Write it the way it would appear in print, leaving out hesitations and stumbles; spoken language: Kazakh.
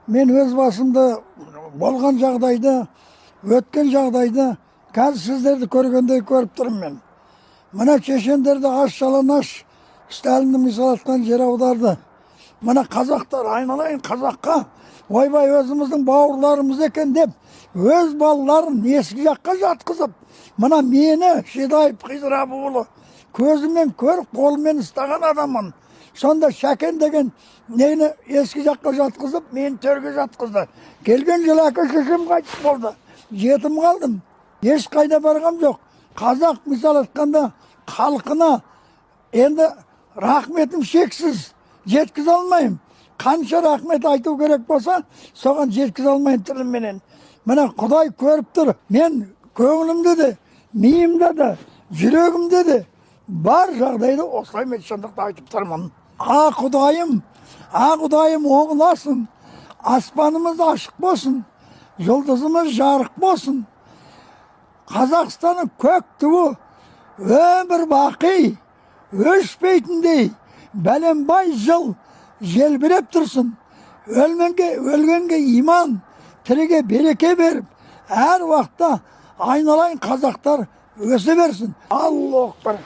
мен өз басымда болған жағдайды, өткен жағдайды қазір сіздерді көргендей көріп тұрмын мен. Мына чешендерді аш-жалаңаш Сталинді мисал атқан жер аударды. Мына қазақтар айналайын қазаққа, ойбай өзіміздің бауырларымыз екен деп, өз балаларын ескі жаққа жатқызып, мына мені Шедаев Хизыр Абуұлы көзімен көріп, қолымен ұстаған адаммын. Сонда Шәкен деген нені ескі жаққа жатқызып, мені төрге жатқызды. Келген жылы әке-шешем қайтыс болды. Жетім қалдым. Еш қайда барғам жоқ. Қазақ мисал айтқанда халқына енді рахметім шексіз. Жеткізе алмайым. Қанша рахмет айту керек болса, соған жеткізе алмайым тілімменен. Мына Құдай көріп тұр. Мен көңілімде де, миымда да, жүрегімде де бар жағдайды осылай мен шындықты айтып тұрмын. Құдайым оңласын, аспанымыз ашық болсын, жұлдызымыз жарық болсын. Қазақстанның көк туы өмір бақи, өшпейтіндей, бәленбай жыл желбіреп тұрсын. Өлгенге иман, тіріге береке беріп, әр уақытта айналайын қазақтар өсе берсін. Аллаху акбар.